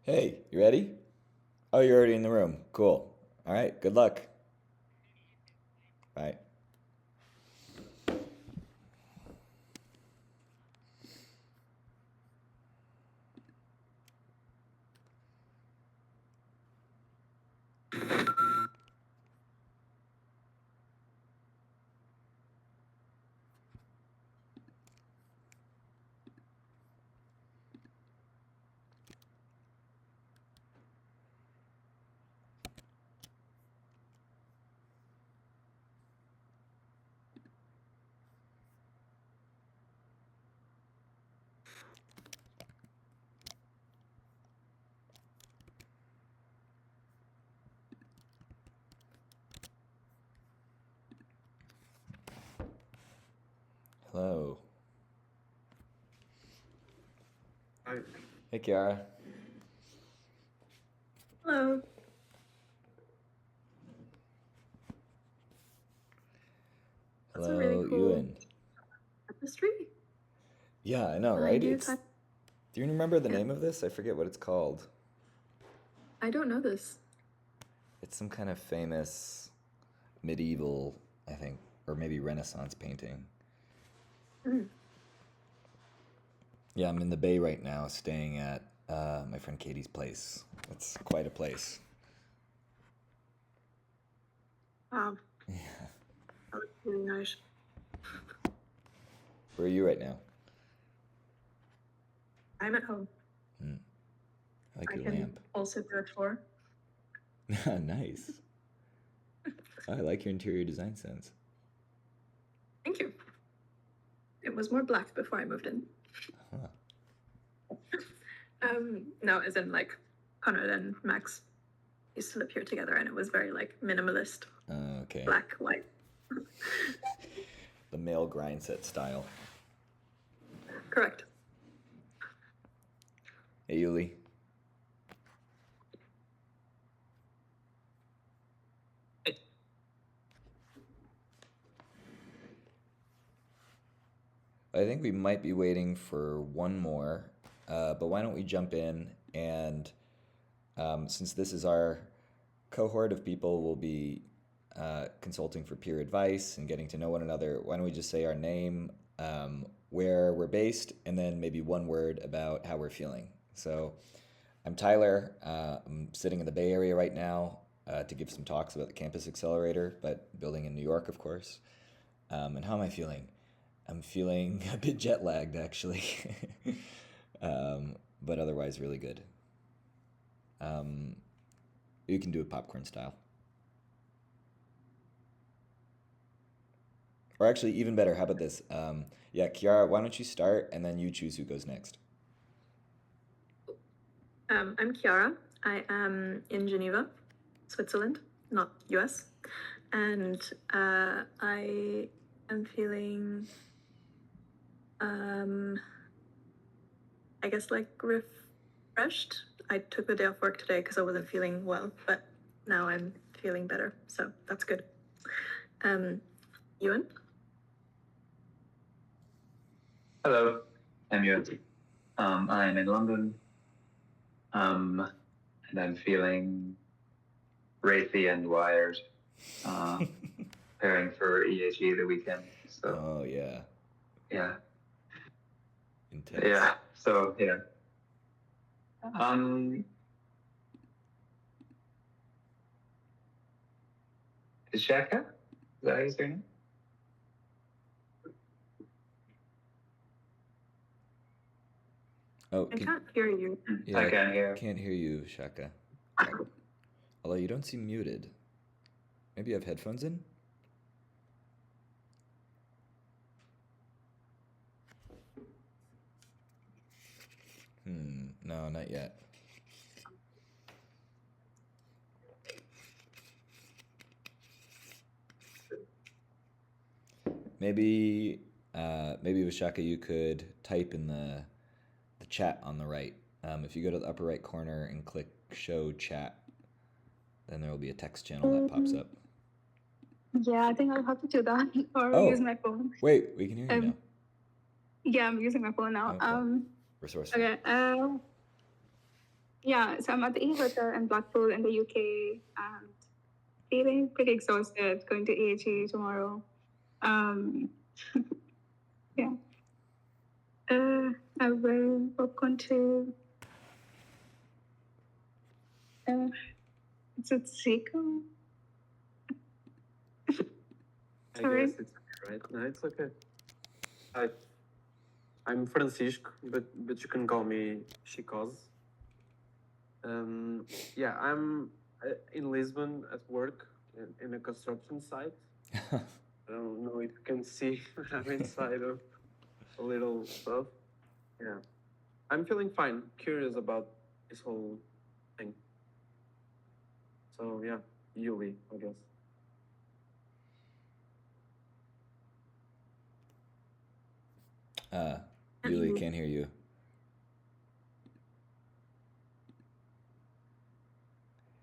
Hey, you ready? Oh, you're already in the room. Cool. All right, good luck. Bye. Hello. Hey, Kiara. Hello. That's a really Hello, cool Ewan. tapestry. Yeah, I know, I right? do It's. type. Do you remember the Yeah, name of this? I forget what it's called. I don't know this. It's some kind of famous medieval, I think, or maybe Renaissance painting. Mm. Yeah, I'm in the Bay right now, staying at my friend Katie's place. It's quite a place. Wow, that looks really nice. Where are you right now? I'm at home. Hmm, I like I your can lamp. also do a tour. Nice. I like your interior design sense. Thank you. It was more black before I moved in. Huh. No, as in like Conrad and Max used to live here together, and it was very like minimalist, Okay. black, white. The male grind set style. Correct. Hey, Yuli. I think we might be waiting for one more, but why don't we jump in and since this is our cohort of people, we'll be consulting for peer advice and getting to know one another. Why don't we just say our name, where we're based, and then maybe one word about how we're feeling. So I'm Tyler. I'm sitting in the Bay Area right now to give some talks about the Campus Accelerator, but building in New York, of course. And how am I feeling? I'm feeling a bit jet lagged, actually, but otherwise really good. Um, you can do it popcorn style. Or actually, even better, how about this? Yeah, Kiara, why don't you start and then you choose who goes next? I'm Kiara. I am in Geneva, Switzerland, not US. And I am feeling, um, I guess, like refreshed. I took the day off work today because I wasn't feeling well, but now I'm feeling better. So that's good. Um, Ewan? Hello, I'm Yuan. I'm in London, and I'm feeling wraithy and wired, preparing for EHE the weekend. So Oh, yeah. yeah, Intense. yeah. So yeah. Um, is Shaka? Is that how you say her name? Oh, I can't hear you. yeah, I can't hear. can't hear you, Shaka. Although you don't seem muted. Maybe you have headphones in? No, not yet. Maybe, maybe with Shaka, you could type in the chat on the right. If you go to the upper right corner and click Show Chat, then there will be a text channel that pops up. Yeah, I think I'll have to do that or Oh, use my phone. wait, we can hear you now. Yeah, I'm using my phone now. Oh, cool. Resourceful. Okay. Yeah, so I'm at the E Hotel in Blackpool in the UK and feeling pretty exhausted going to AHE tomorrow. Um, yeah. I will book onto, is it Zico? I Sorry. guess it's okay, right? No, it's okay. I'm Francisco, but you can call me Chicose. Yeah, I'm in Lisbon at work in a construction site. I don't know if you can see, but I'm inside of a little stuff. Yeah, I'm feeling fine. Curious about this whole thing. So yeah, Yuli, I guess. Yuli, can't hear you.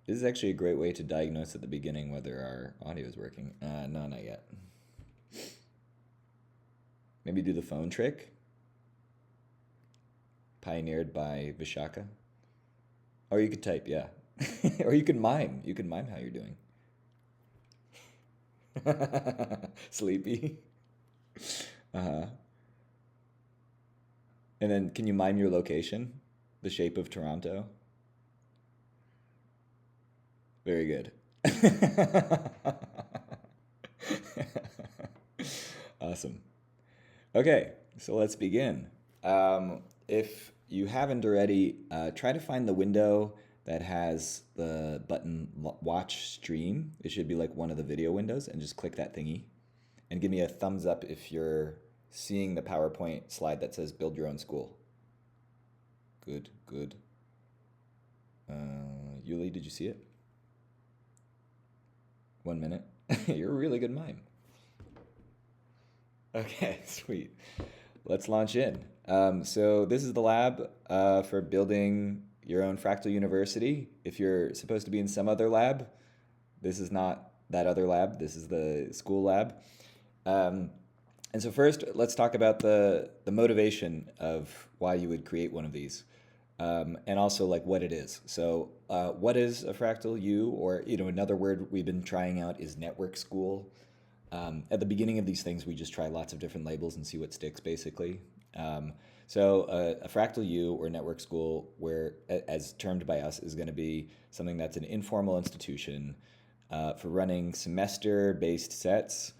This is actually a great way to diagnose at the beginning whether our audio is working. No, not yet. Maybe do the phone trick, pioneered by Vishaka. Or you could type, yeah. Or you can mime. You can mime how you're doing. Sleepy. Uh-huh. And then can you mime your location? The shape of Toronto? Very good. Awesome. Okay, so let's begin. If you haven't already, try to find the window that has the button watch stream. It should be like one of the video windows, and just click that thingy. And give me a thumbs up if you're seeing the PowerPoint slide that says build your own school. Good, good. Yuli, did you see it? 1 minute. You're a really good mime. Okay, sweet. Let's launch in. So this is the lab for building your own fractal university. If you're supposed to be in some other lab, this is not that other lab. This is the school lab. And so first, let's talk about the motivation of why you would create one of these, and also like what it is. So what is a fractal U, or another word we've been trying out is network school. At the beginning of these things, we just try lots of different labels and see what sticks, basically. So a fractal U or network school, where, as termed by us, is going to be something that's an informal institution for running semester-based sets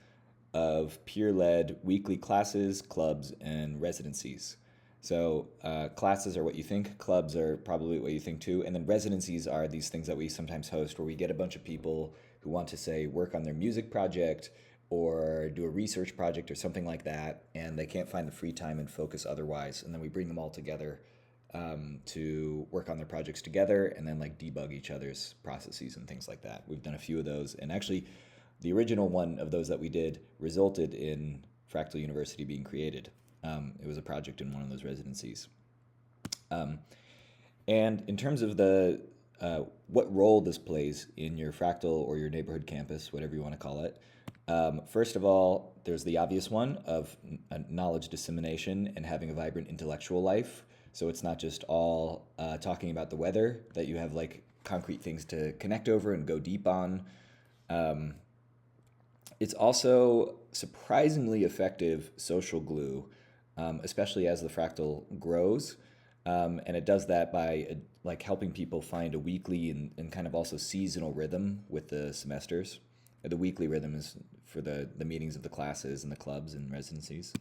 of peer-led weekly classes, clubs, and residencies. So classes are what you think, clubs are probably what you think too, and then residencies are these things that we sometimes host where we get a bunch of people who want to, say, work on their music project or do a research project or something like that, and they can't find the free time and focus otherwise, and then we bring them all together to work on their projects together and then like debug each other's processes and things like that. We've done a few of those, and actually the original one of those that we did resulted in Fractal University being created. It was a project in one of those residencies. And in terms of the what role this plays in your fractal or your neighborhood campus, whatever you want to call it, first of all, there's the obvious one of knowledge dissemination and having a vibrant intellectual life. So it's not just all talking about the weather, that you have like concrete things to connect over and go deep on. It's also surprisingly effective social glue, especially as the fractal grows. And it does that by like helping people find a weekly and kind of also seasonal rhythm with the semesters. The weekly rhythm is for the meetings of the classes and the clubs and residencies.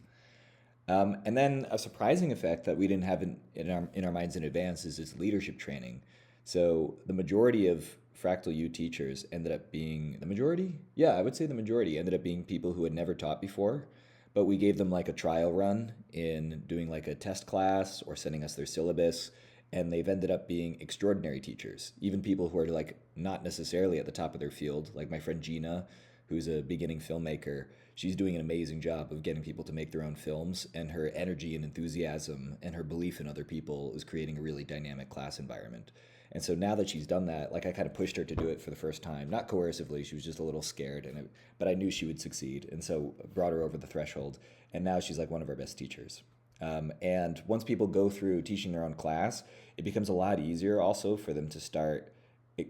And then a surprising effect that we didn't have in our minds in advance is leadership training. So the majority of Fractal U teachers ended up being the majority? Yeah, I would say the majority ended up being people who had never taught before, but we gave them like a trial run in doing like a test class or sending us their syllabus, and they've ended up being extraordinary teachers. Even people who are like not necessarily at the top of their field, like my friend Gina, who's a beginning filmmaker. She's doing an amazing job of getting people to make their own films, and her energy and enthusiasm and her belief in other people is creating a really dynamic class environment. And so now that she's done that, like I kind of pushed her to do it for the first time, not coercively. She was just a little scared, but I knew she would succeed, and so brought her over the threshold. And now she's like one of our best teachers. And once people go through teaching their own class, it becomes a lot easier also for them to start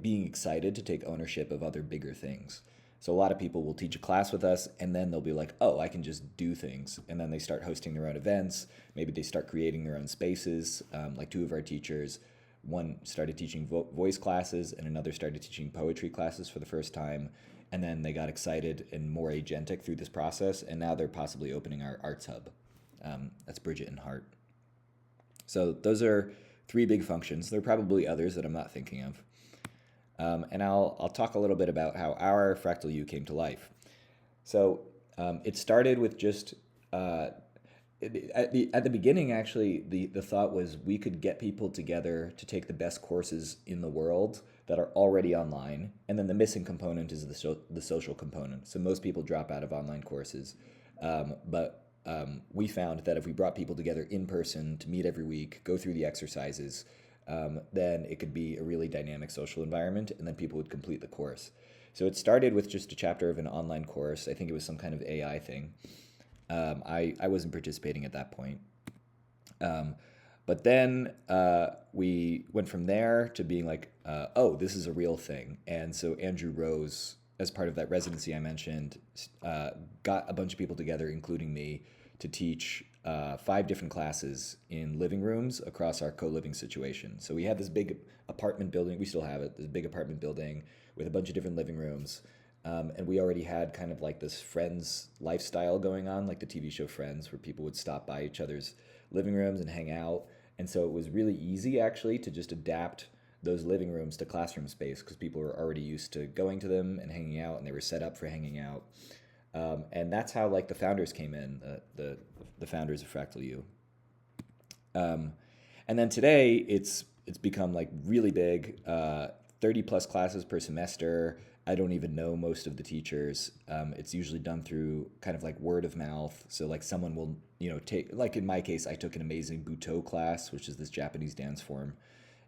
being excited to take ownership of other bigger things. So a lot of people will teach a class with us and then they'll be like, oh, I can just do things. And then they start hosting their own events. Maybe they start creating their own spaces. Like two of our teachers, one started teaching voice classes and another started teaching poetry classes for the first time. And then they got excited and more agentic through this process. And now they're possibly opening our arts hub. That's Bridget and Hart. So those are three big functions. There are probably others that I'm not thinking of. And I'll talk a little bit about how our Fractal U came to life. So it started with just at the beginning, actually, the thought was we could get people together to take the best courses in the world that are already online, and then the missing component is the social component. So most people drop out of online courses, but we found that if we brought people together in person to meet every week, go through the exercises, then it could be a really dynamic social environment, and then people would complete the course. So it started with just a chapter of an online course. I think it was some kind of AI thing. I wasn't participating at that point. But then we went from there to being like, oh, this is a real thing. And so Andrew Rose, as part of that residency I mentioned, got a bunch of people together, including me, to teach 5 different classes in living rooms across our co-living situation. So we had this big apartment building, we still have it, this big apartment building with a bunch of different living rooms. And we already had kind of like this Friends lifestyle going on, like the TV show Friends, where people would stop by each other's living rooms and hang out. And so it was really easy actually to just adapt those living rooms to classroom space because people were already used to going to them and hanging out, and they were set up for hanging out. And that's how like the founders came in, the founders of Fractal U. And then today it's become like really big, 30 plus classes per semester. I don't even know most of the teachers. It's usually done through kind of like word of mouth. So like someone will, take, like in my case, I took an amazing Butoh class, which is this Japanese dance form.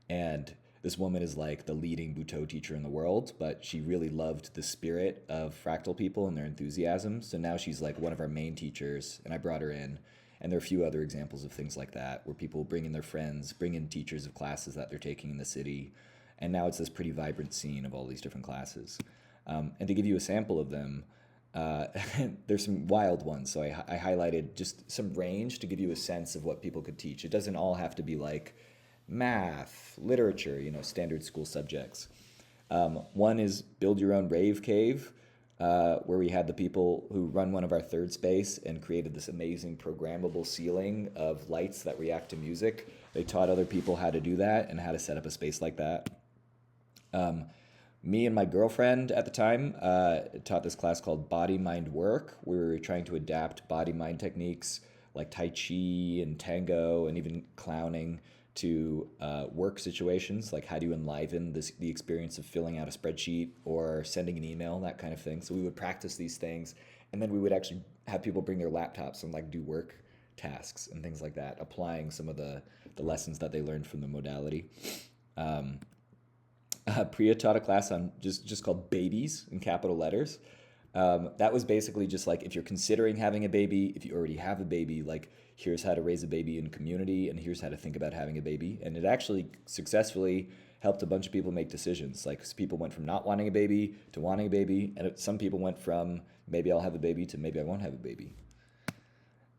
And this woman is like the leading Butoh teacher in the world, but she really loved the spirit of fractal people and their enthusiasm. So now she's like one of our main teachers, and I brought her in. And there are a few other examples of things like that, where people bring in their friends, bring in teachers of classes that they're taking in the city. And now it's this pretty vibrant scene of all these different classes. And to give you a sample of them, there's some wild ones. So I highlighted just some range to give you a sense of what people could teach. It doesn't all have to be like math, literature, standard school subjects. One is build your own rave cave, where we had the people who run one of our third space and created this amazing programmable ceiling of lights that react to music. They taught other people how to do that and how to set up a space like that. Me and my girlfriend at the time taught this class called Body Mind Work. We were trying to adapt body mind techniques like Tai Chi and Tango and even clowning to work situations, like how do you enliven the experience of filling out a spreadsheet or sending an email, that kind of thing. So we would practice these things, and then we would actually have people bring their laptops and like do work tasks and things like that, applying some of the lessons that they learned from the modality. Priya taught a class on just called babies in capital letters. That was basically just like if you're considering having a baby, if you already have a baby, like here's how to raise a baby in community and here's how to think about having a baby. And it actually successfully helped a bunch of people make decisions. Like people went from not wanting a baby to wanting a baby, and some people went from maybe I'll have a baby to maybe I won't have a baby.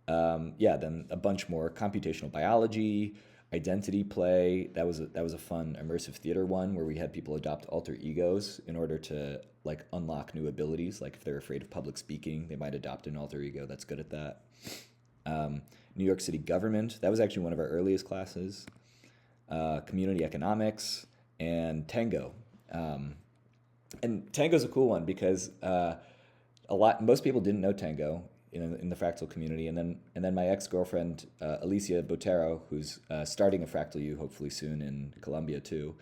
Then a bunch more computational biology, identity play. That was a fun immersive theater one where we had people adopt alter egos in order to like unlock new abilities. Like if they're afraid of public speaking, they might adopt an alter ego that's good at that. New York City government. That was actually one of our earliest classes. Community economics and Tango. And Tango's a cool one because most people didn't know Tango in the fractal community, and then my ex-girlfriend Alicia Botero, who's starting a Fractal U hopefully soon in Colombia too,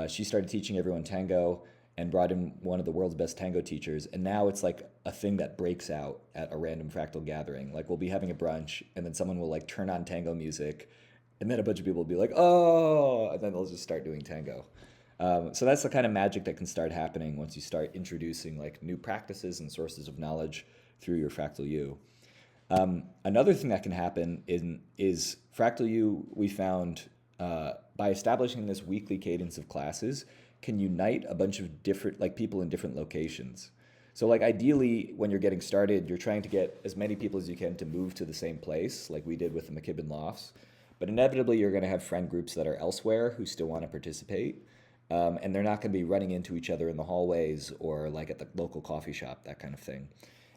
she started teaching everyone Tango and brought in one of the world's best Tango teachers, and now it's like a thing that breaks out at a random fractal gathering. Like we'll be having a brunch, and then someone will like turn on Tango music, and then a bunch of people will be like, oh, and then they'll just start doing Tango. So that's the kind of magic that can start happening once you start introducing like new practices and sources of knowledge through your Fractal U. Another thing that can happen is Fractal U, we found by establishing this weekly cadence of classes, can unite a bunch of different, like people in different locations. So like ideally, when you're getting started, you're trying to get as many people as you can to move to the same place, like we did with the McKibben Lofts. But inevitably, you're going to have friend groups that are elsewhere who still want to participate. And they're not going to be running into each other in the hallways or like at the local coffee shop, that kind of thing.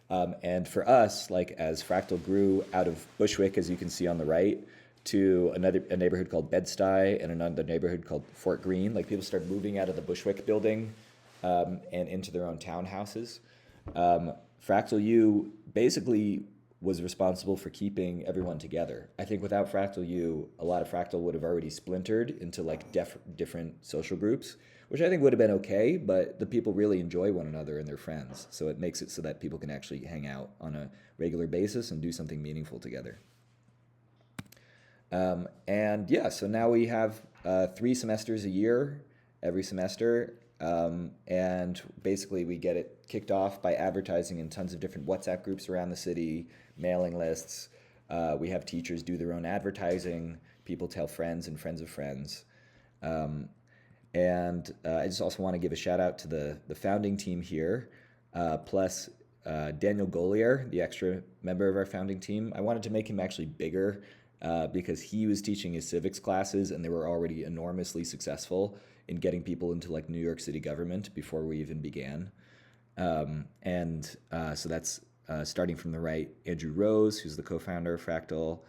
And for us, like as Fractal grew out of Bushwick, as you can see on the right, to a neighborhood called Bed-Stuy and another neighborhood called Fort Greene, like people started moving out of the Bushwick building and into their own townhouses. Fractal U basically was responsible for keeping everyone together. I think without Fractal U, a lot of Fractal would have already splintered into like different social groups, which I think would have been okay, but the people really enjoy one another and their friends. So it makes it so that people can actually hang out on a regular basis and do something meaningful together. And yeah, so now we have 3 semesters a year every semester. And basically, we get it kicked off by advertising in tons of different WhatsApp groups around the city, mailing lists. We have teachers do their own advertising. People tell friends and friends of friends. And I just also want to give a shout out to the founding team here, plus Daniel Golier, the extra member of our founding team. I wanted to make him actually bigger because he was teaching his civics classes and they were already enormously successful in getting people into like New York City government before we even began. So that's starting from the right, Andrew Rose, who's the co-founder of Fractal,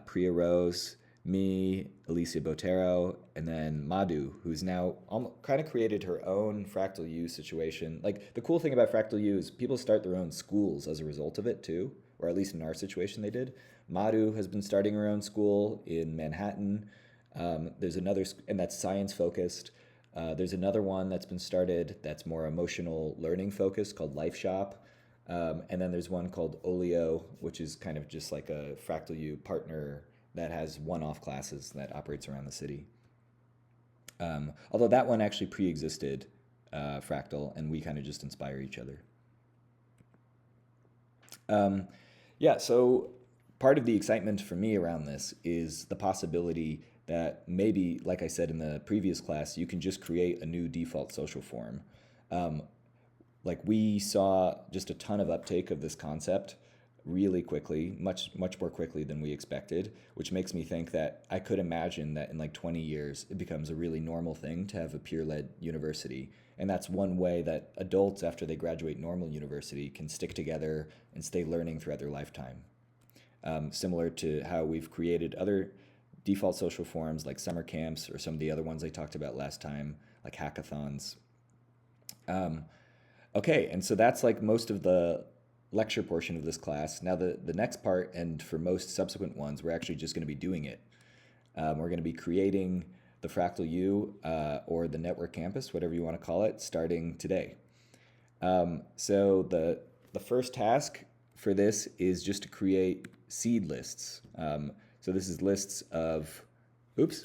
Priya Rose, me, Alicia Botero, and then Madhu, who's now kind of created her own Fractal U situation. Like the cool thing about Fractal U is people start their own schools as a result of it too, or at least in our situation they did. Madhu has been starting her own school in Manhattan. There's another, and that's science focused. There's another one that's been started that's more emotional learning focused called Life Shop. And then there's one called Olio, which is kind of just like a Fractal U partner that has one-off classes that operates around the city. Although that one actually pre-existed Fractal, and we kind of just inspire each other. Yeah, so part of the excitement for me around this is the possibility that maybe, like I said in the previous class, you can just create a new default social form. Like we saw just a ton of uptake of this concept really quickly, much more quickly than we expected, which makes me think that I could imagine that in like 20 years it becomes a really normal thing to have a peer-led university. And that's one way that adults, after they graduate normal university, can stick together and stay learning throughout their lifetime. Similar to how we've created other default social forms like summer camps or some of the other ones I talked about last time, like hackathons. Okay, and so that's like most of the lecture portion of this class. Now the next part, and for most subsequent ones, we're actually just going to be doing it. We're going to be creating the Fractal U or the Network Campus, whatever you want to call it, starting today. So the first task for this is just to create seed lists. So this is lists of, oops,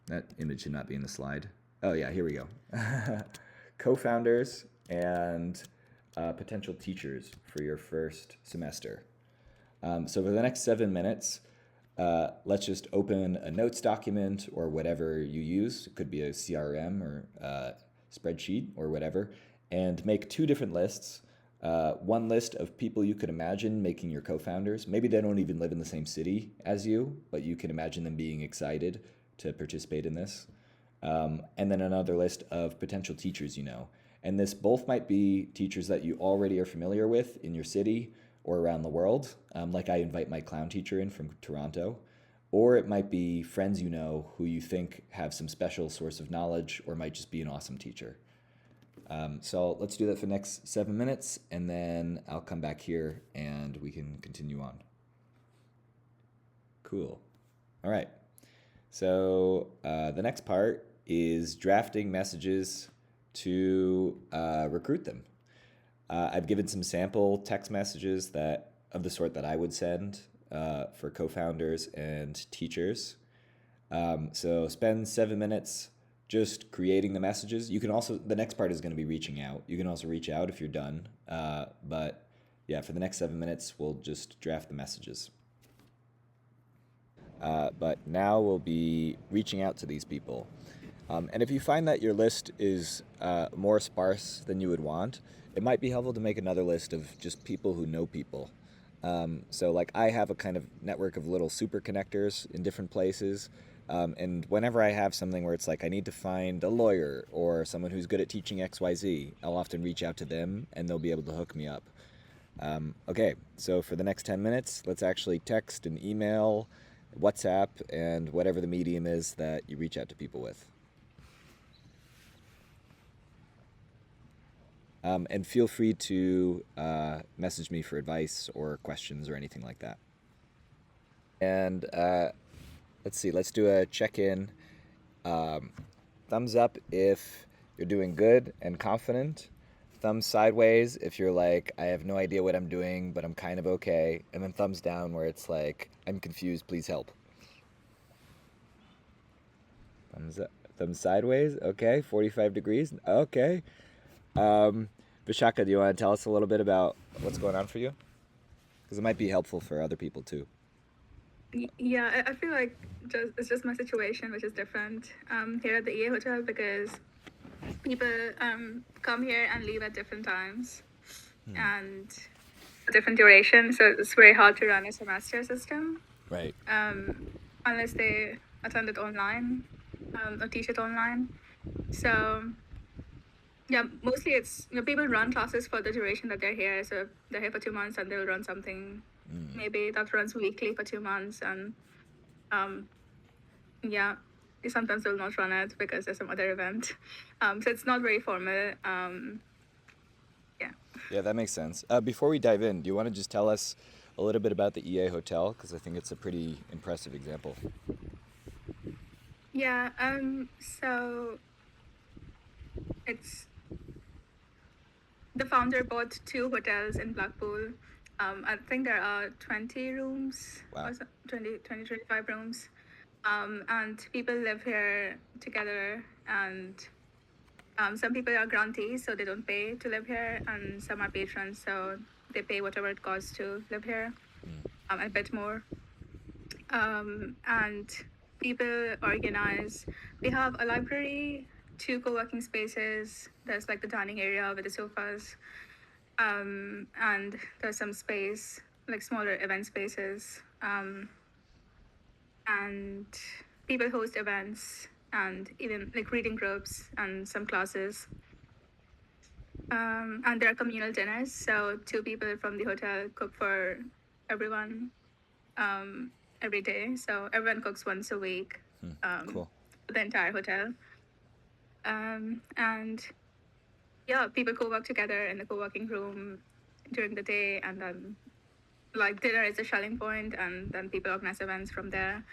that image should not be in the slide. Oh yeah, here we go. Co-founders and potential teachers for your first semester. So for the next 7 minutes, let's just open a notes document or whatever you use. It could be a CRM or a spreadsheet or whatever, and make 2 different lists. One list of people you could imagine making your co-founders. Maybe they don't even live in the same city as you, but you can imagine them being excited to participate in this. And then another list of potential teachers you know. And this both might be teachers that you already are familiar with in your city or around the world, like I invite my clown teacher in from Toronto, or it might be friends you know who you think have some special source of knowledge or might just be an awesome teacher. So let's do that for the next 7 minutes, and then I'll come back here and we can continue on. Cool. All right. So the next part is drafting messages to recruit them. I've given some sample text messages that of the sort that I would send for co-founders and teachers. So spend 7 minutes just creating the messages. You can also, the next part is going to be reaching out. You can also reach out if you're done, but yeah, for the next 7 minutes, we'll just draft the messages. But now we'll be reaching out to these people. And if you find that your list is more sparse than you would want, it might be helpful to make another list of just people who know people. So, like, I have a kind of network of little super connectors in different places. And whenever I have something where it's like I need to find a lawyer or someone who's good at teaching XYZ, I'll often reach out to them and they'll be able to hook me up. Okay, so for the next 10 minutes, let's actually text and email, WhatsApp, and whatever the medium is that you reach out to people with. And feel free to message me for advice or questions or anything like that. And let's see, let's do a check-in. Thumbs up if you're doing good and confident. Thumbs sideways if you're like, I have no idea what I'm doing, but I'm kind of okay. And then thumbs down where it's like, I'm confused, please help. Thumbs up, thumbs sideways, okay. 45 degrees, okay. Vishaka, do you want to tell us a little bit about what's going on for you? Because it might be helpful for other people too. Yeah, I feel like it's just my situation, which is different here at the EA Hotel, because people come here and leave at different times and a different duration. So it's very hard to run a semester system. Right. Unless they attend it online or teach it online. So yeah, mostly it's people run classes for the duration that they're here. So they're here for 2 months and they'll run something maybe that runs weekly for 2 months, and yeah, sometimes they'll not run it because there's some other event. So it's not very formal. Yeah. Yeah, that makes sense. Before we dive in, do you want to just tell us a little bit about the EA Hotel? Because I think it's a pretty impressive example. Yeah. So it's the founder bought 2 hotels in Blackpool. I think there are 20 rooms, Wow. 25 rooms. And people live here together, and some people are grantees, so they don't pay to live here, and some are patrons, so they pay whatever it costs to live here, a bit more. And people organize. We have a library, 2 co-working spaces. There's like the dining area with the sofas, and there's some space, like smaller event spaces. And people host events and even like reading groups and some classes. And there are communal dinners. So 2 people from the hotel cook for everyone every day. So everyone cooks once a week. Cool. For the entire hotel. And yeah, people co-work together in the co-working room during the day, and then like dinner is a shelling point, and then people organize events from there.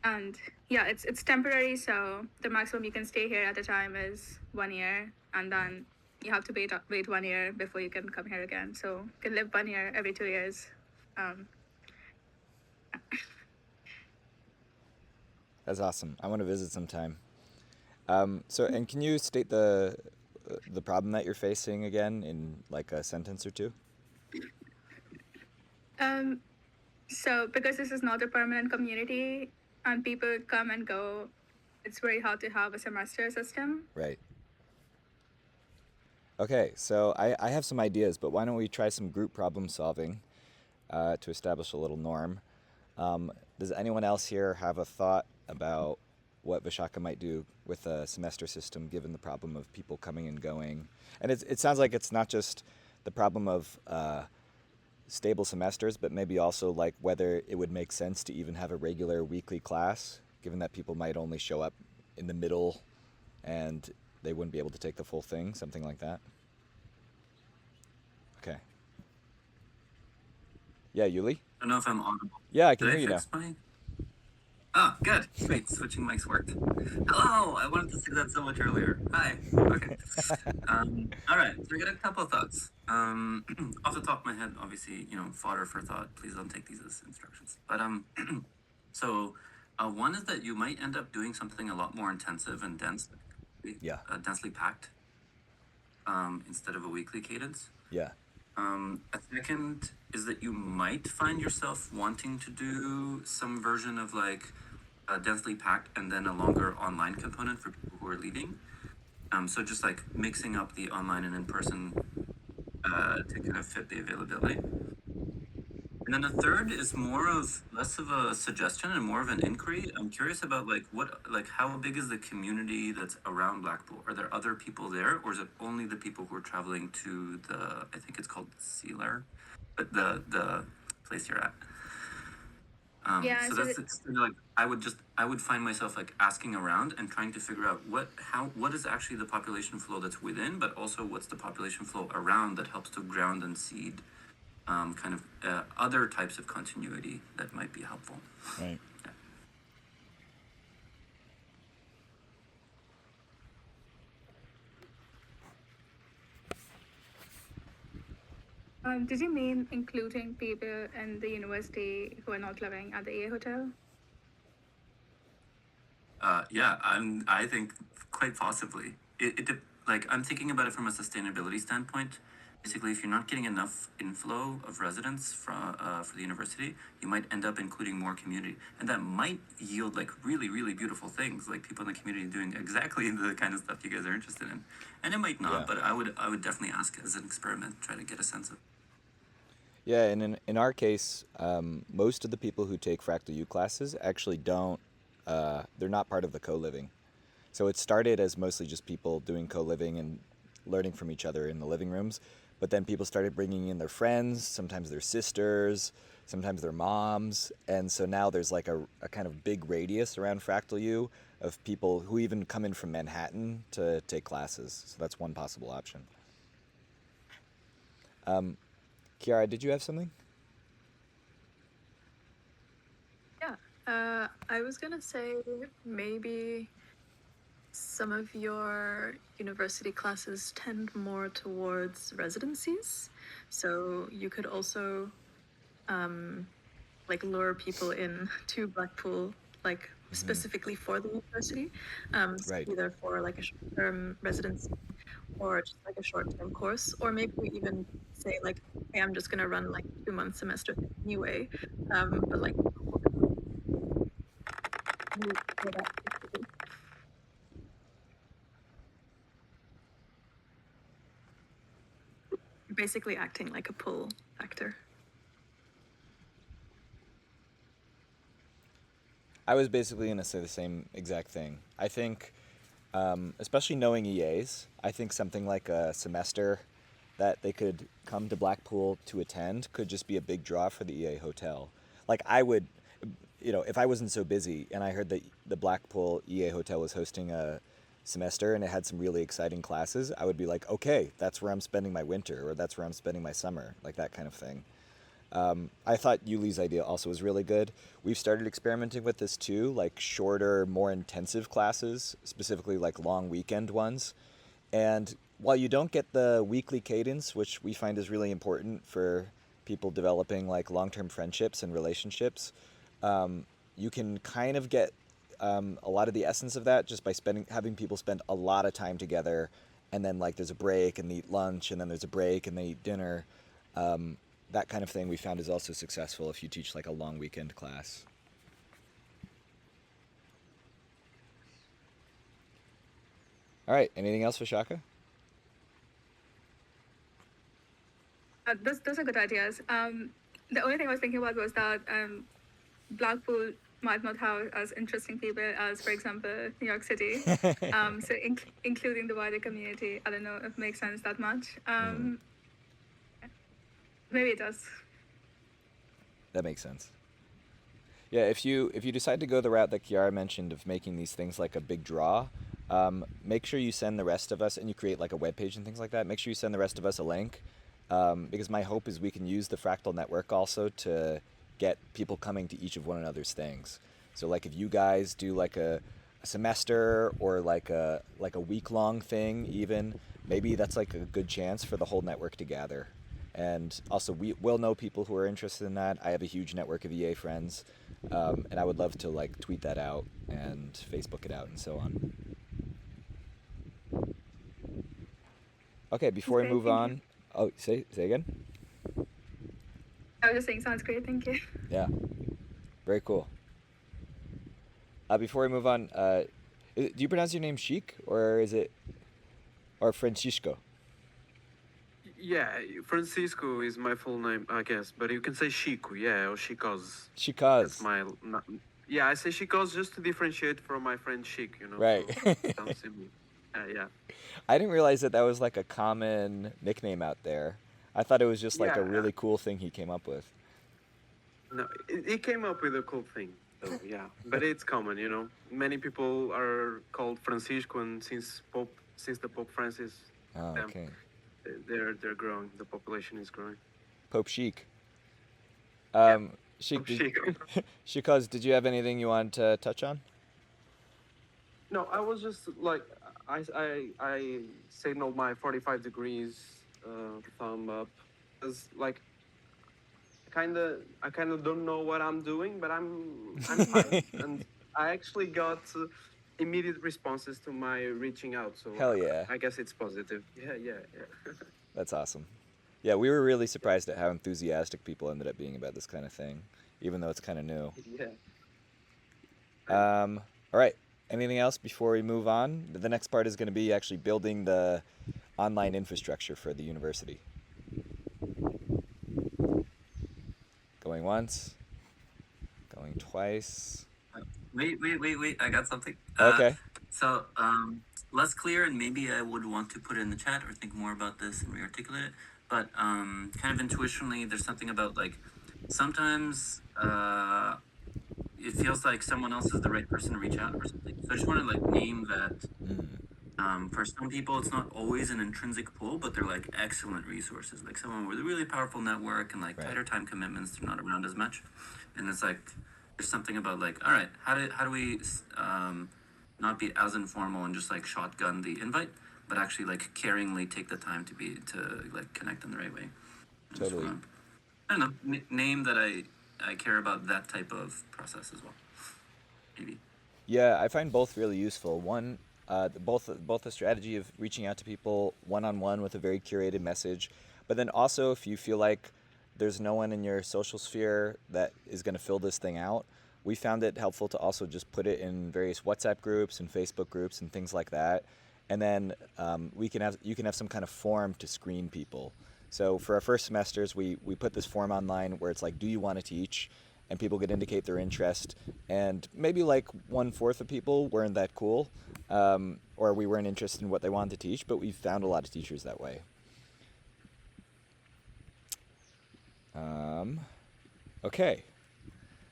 And yeah, it's temporary, so the maximum you can stay here at a time is 1 year, and then you have to wait 1 year before you can come here again. So you can live 1 year every 2 years. That's awesome. I want to visit sometime. And can you state the problem that you're facing again in like a sentence or two? So because this is not a permanent community and people come and go, it's very hard to have a semester system. Right. Okay, so I have some ideas, but why don't we try some group problem solving to establish a little norm? Does anyone else here have a thought about what Vishaka might do with a semester system given the problem of people coming and going? And it sounds like it's not just the problem of stable semesters, but maybe also like whether it would make sense to even have a regular weekly class, given that people might only show up in the middle and they wouldn't be able to take the full thing, something like that. Okay. Yeah, Yuli? I don't know if I'm audible. Yeah, I can Did hear you now. fix my... Oh, good. Sweet. Switching mics worked. Hello. I wanted to say that so much earlier. Hi. Okay. All right. So I got a couple of thoughts. Off the top of my head, obviously, fodder for thought. Please don't take these as instructions. But so one is that you might end up doing something a lot more intensive and dense, Yeah. Densely packed, instead of a weekly cadence. Yeah. A second is that you might find yourself wanting to do some version of like densely packed and then a longer online component for people who are leaving. So just like mixing up the online and in person to kind of fit the availability. And then the third is more of less of a suggestion and more of an inquiry. I'm curious about like how big is the community that's around Blackpool? Are there other people there, or is it only the people who are traveling to the I think it's called Sealer, but the place you're at. Yeah, So so that's it's kind of like I would find myself like asking around and trying to figure out what is actually the population flow that's within, but also what's the population flow around that helps to ground and seed kind of other types of continuity that might be helpful. Right. Yeah. did you mean including people in the university who are not living at the EA hotel? Yeah, I think quite possibly. Like I'm thinking about it from a sustainability standpoint. Basically, if you're not getting enough inflow of residents for the university, you might end up including more community, and that might yield like really really beautiful things, like people in the community doing exactly the kind of stuff you guys are interested in. And it might not, Yeah. but I would definitely ask as an experiment, try to get a sense of. Yeah, and in our case, most of the people who take Fractal U classes actually don't, they're not part of the co-living. So it started as mostly just people doing co-living and learning from each other in the living rooms, but then people started bringing in their friends, sometimes their sisters, sometimes their moms, and so now there's like a kind of big radius around Fractal U of people who even come in from Manhattan to take classes. So that's one possible option. Kiara, did you have something? Yeah. I was gonna say maybe some of your university classes tend more towards residencies, so you could also like lure people in to Blackpool, like specifically for the university, so Right. either for like a short-term residency or just like a short-term course, or maybe we even say like, hey, I'm just gonna run like 2 month semester anyway, but like you for that specifically. You're basically acting like a pull factor. I was basically going to say the same exact thing. I think, especially knowing EAs, I think something like a semester that they could come to Blackpool to attend could just be a big draw for the EA hotel. Like I would, if I wasn't so busy and I heard that the Blackpool EA hotel was hosting a semester and it had some really exciting classes, I would be like, okay, that's where I'm spending my winter or that's where I'm spending my summer, like that kind of thing. I thought Yuli's idea also was really good. We've started experimenting with this too, like shorter, more intensive classes, specifically like long weekend ones. And while you don't get the weekly cadence, which we find is really important for people developing like long-term friendships and relationships, you can kind of get a lot of the essence of that just by having people spend a lot of time together, and then like there's a break and they eat lunch, and then there's a break and they eat dinner. That kind of thing we found is also successful if you teach like a long weekend class. All right, anything else for Shaka? Those are good ideas. The only thing I was thinking about was that Blackpool might not have as interesting people as, for example, New York City. So including the wider community, I don't know if it makes sense that much. Maybe it does. That makes sense. Yeah, if you decide to go the route that Kiara mentioned of making these things like a big draw, make sure you send the rest of us, and you create like a web page and things like that. Make sure you send the rest of us a link, because my hope is we can use the Fractal network also to get people coming to each of one another's things. So like if you guys do like a semester or like a week long thing even, maybe that's like a good chance for the whole network to gather. And also we will know people who are interested in that. I have a huge network of EA friends, and I would love to like tweet that out and Facebook it out and so on. Okay, That's before we great. move Thank you. on, Oh, say again. I was just saying, sounds great. Thank you. Yeah, very cool. Before we move on, do you pronounce your name Chic or is it or Francisco? Yeah, Francisco is my full name, I guess, but you can say Chico, yeah, or Chicos. That's Chicaz. my. Yeah, I say Chicos just to differentiate from my friend Chic, you know. Right. So it sounds similar. Yeah. I didn't realize that was like a common nickname out there. I thought it was just like a Yeah. really cool thing he came up with. No, it came up with a cool thing, though. Yeah, but it's common, you know. Many people are called Francisco, and since the Pope Francis, Oh, them, okay. they're growing. The population is growing. Pope Chic. Chic, Pope Chic. Chicaz, did you have anything you wanted to touch on? No, I was just like I signaled my 45 degrees thumb up as like I kind of don't know what I'm doing, but I'm fine, and I actually got immediate responses to my reaching out. So Hell yeah. I guess it's positive. Yeah. That's awesome. Yeah, we were really surprised at how enthusiastic people ended up being about this kind of thing, even though it's kind of new. Yeah. All right. Anything else before we move on? The next part is going to be actually building the online infrastructure for the university. Going once. Going twice. Wait. I got something. Okay. So, less clear, and maybe I would want to put it in the chat or think more about this and re-articulate it. But kind of intuitionally, there's something about like sometimes it feels like someone else is the right person to reach out or something. So I just want to like name that. For some people, it's not always an intrinsic pull, but they're like excellent resources. Like someone with a really powerful network and like Right. tighter time commitments, they're not around as much. And it's like there's something about like, all right, how do we not be as informal and just like shotgun the invite, but actually like caringly take the time to like connect in the right way. I just Totally. wanna, I don't know, name that I care about that type of process as well. Maybe. Yeah, I find both really useful. One, both the strategy of reaching out to people one-on-one with a very curated message, but then also if you feel like there's no one in your social sphere that is going to fill this thing out, we found it helpful to also just put it in various WhatsApp groups and Facebook groups and things like that, and then you can have some kind of form to screen people. So for our first semesters, we put this form online where it's like, do you want to teach? And people could indicate their interest. And maybe like 1/4 of people weren't that cool, or we weren't interested in what they wanted to teach, but we found a lot of teachers that way. Okay,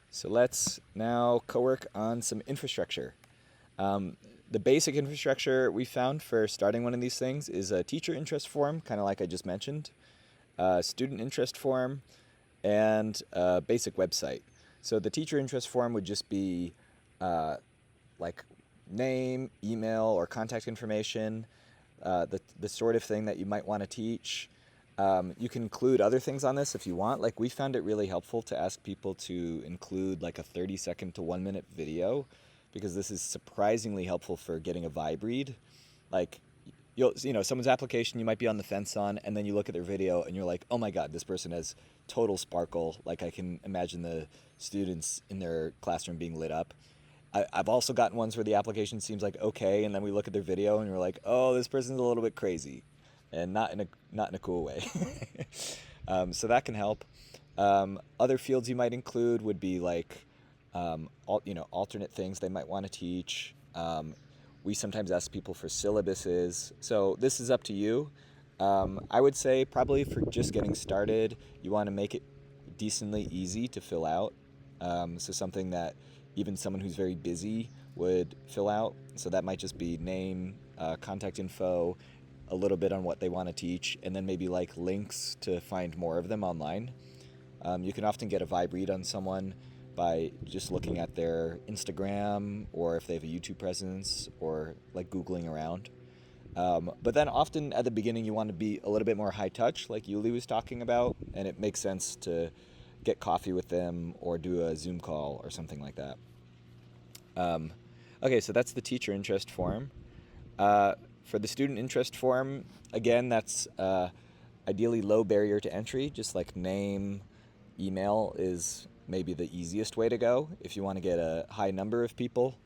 so let's now co-work on some infrastructure. The basic infrastructure we found for starting one of these things is a teacher interest form, kind of like I just mentioned, a student interest form, and a basic website. So the teacher interest form would just be like name, email, or contact information, the sort of thing that you might want to teach. You can include other things on this if you want. Like we found it really helpful to ask people to include like a 30-second to 1-minute video, because this is surprisingly helpful for getting a vibe read. Like someone's application you might be on the fence on, and then you look at their video and you're like, oh my god, this person has total sparkle. Like I can imagine the students in their classroom being lit up. I've also gotten ones where the application seems like okay, and then we look at their video and we're like, oh, this person's a little bit crazy, and not in a cool way. So that can help. Other fields you might include would be like alternate things they might want to teach. We sometimes ask people for syllabuses, so this is up to you. I would say probably for just getting started, you want to make it decently easy to fill out. So something that even someone who's very busy would fill out. So that might just be name, contact info, a little bit on what they want to teach, and then maybe like links to find more of them online. You can often get a vibe read on someone by just looking at their Instagram, or if they have a YouTube presence, or like Googling around. But then often at the beginning you want to be a little bit more high touch, like Yuli was talking about, and it makes sense to get coffee with them or do a Zoom call or something like that. Okay, so that's the teacher interest form. For the student interest form, again, that's ideally low barrier to entry, just like name, email is maybe the easiest way to go if you want to get a high number of people.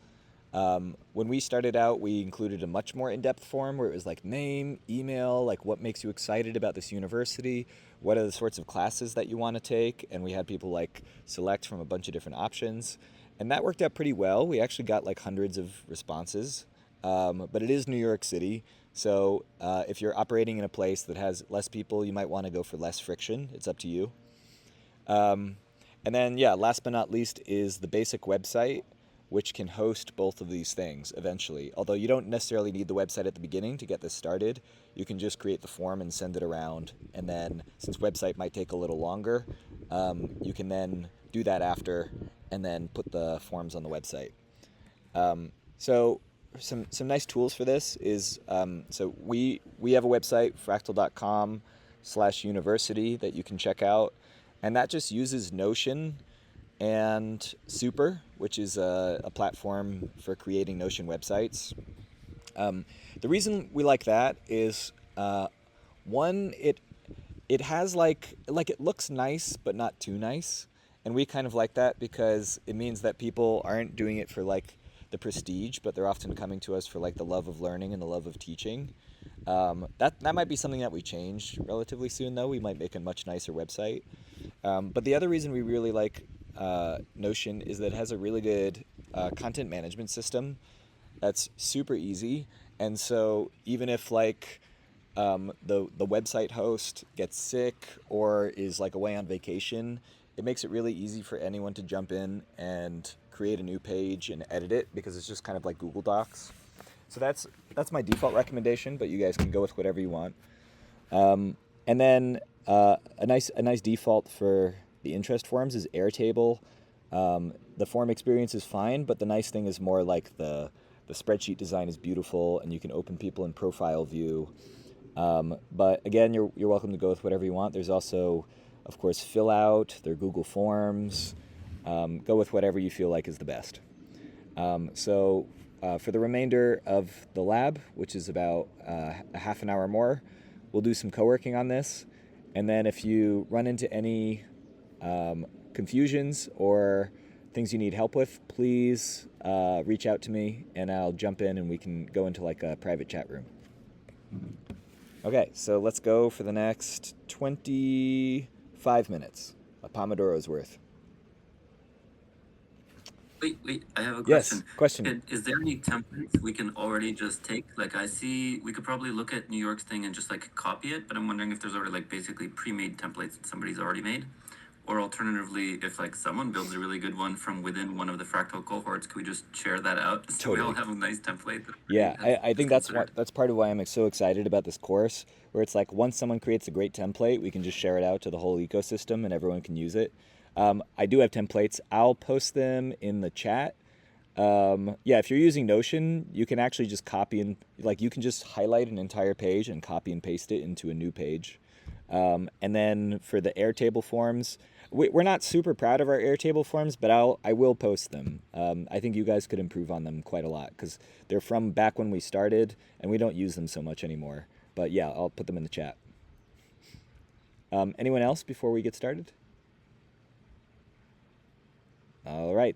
When we started out, we included a much more in-depth form where it was like name, email, like what makes you excited about this university, what are the sorts of classes that you want to take, and we had people like select from a bunch of different options, and that worked out pretty well. We actually got like hundreds of responses, but it is New York City, so if you're operating in a place that has less people, you might want to go for less friction. It's up to you. Um, and then, yeah, last but not least is the basic website, which can host both of these things eventually. Although you don't necessarily need the website at the beginning to get this started, you can just create the form and send it around. And then, since website might take a little longer, you can then do that after and then put the forms on the website. So some nice tools for this is so we have a website, fractal.com/university, that you can check out, and that just uses Notion and Super, which is a platform for creating Notion websites. The reason we like that is one, it has like it looks nice but not too nice, and we kind of like that because it means that people aren't doing it for like the prestige, but they're often coming to us for like the love of learning and the love of teaching. That might be something that we change relatively soon, though. We might make a much nicer website. But the other reason we really like Notion is that it has a really good content management system that's super easy. And so even if like the website host gets sick or is like away on vacation, it makes it really easy for anyone to jump in and create a new page and edit it because it's just kind of like Google Docs. So that's my default recommendation, but you guys can go with whatever you want. And then a nice default for the interest forms is Airtable. The form experience is fine, but the nice thing is more like the spreadsheet design is beautiful, and you can open people in profile view. But again, you're welcome to go with whatever you want. There's also, of course, Fill Out. There are Google Forms. Go with whatever you feel like is the best. So for the remainder of the lab, which is about a half an hour more, we'll do some co-working on this. And then if you run into any confusions or things you need help with, please reach out to me and I'll jump in and we can go into like a private chat room. Okay, so let's go for the next 25 minutes, a Pomodoro's worth. Wait, I have a Yes, question. question. Is there any templates we can already just take? Like I see, we could probably look at New York's thing and just like copy it, but I'm wondering if there's already like basically pre-made templates that somebody's already made. Or alternatively, if like someone builds a really good one from within one of the fractal cohorts, could we just share that out so we all Totally. have a nice template? Yeah, I think that's considered. that's part of why I'm so excited about this course, where it's like once someone creates a great template, we can just share it out to the whole ecosystem and everyone can use it. I do have templates. I'll post them in the chat. Yeah, if you're using Notion, you can actually just copy and like you can just highlight an entire page and copy and paste it into a new page. And then for the Airtable forms, we're not super proud of our Airtable forms, but I will post them. I think you guys could improve on them quite a lot because they're from back when we started and we don't use them so much anymore. But yeah, I'll put them in the chat. Anyone else before we get started? All right,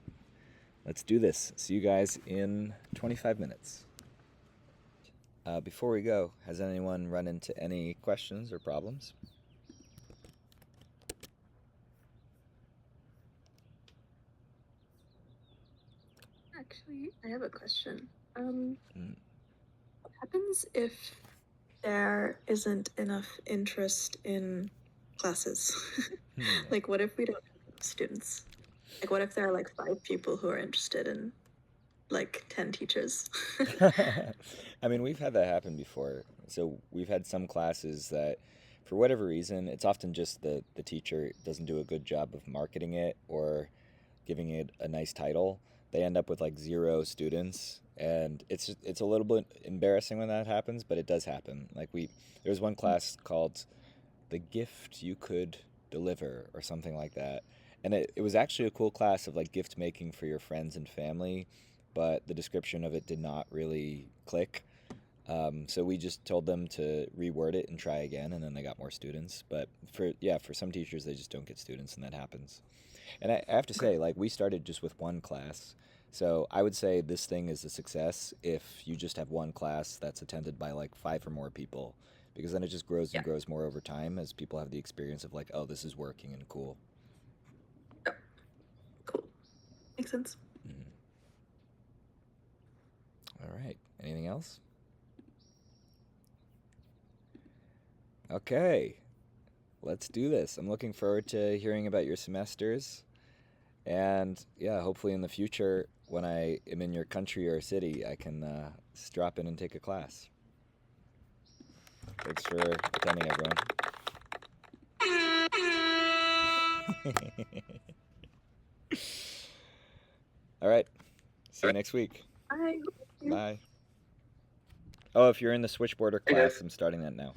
let's do this. See you guys in 25 minutes. Before we go, has anyone run into any questions or problems? Actually, I have a question. What happens if there isn't enough interest in classes? Like, what if we don't have enough students? Like, what if there are like 5 people who are interested in like 10 teachers? I mean, we've had that happen before. So we've had some classes that, for whatever reason, it's often just the teacher doesn't do a good job of marketing it or giving it a nice title. They end up with like 0 students, and it's a little bit embarrassing when that happens, but it does happen. Like there was one class called "The Gift You Could Deliver" or something like that, and it was actually a cool class of like gift making for your friends and family, but the description of it did not really click. So we just told them to reword it and try again, and then they got more students. But for some teachers, they just don't get students, and that happens. And I have to Okay. say, like, we started just with one class. So I would say this thing is a success if you just have one class that's attended by like 5 or more people, because then it just grows and Yeah. grows more over time as people have the experience of like, oh, this is working and cool. Yeah. Cool. Makes sense. Mhm. All right. Anything else? Okay. Let's do this. I'm looking forward to hearing about your semesters. And yeah, hopefully in the future, when I am in your country or city, I can just drop in and take a class. Thanks for attending, everyone. All right. See you next week. Bye. Bye. Oh, if you're in the switchboarder I guess. class, I'm starting that now.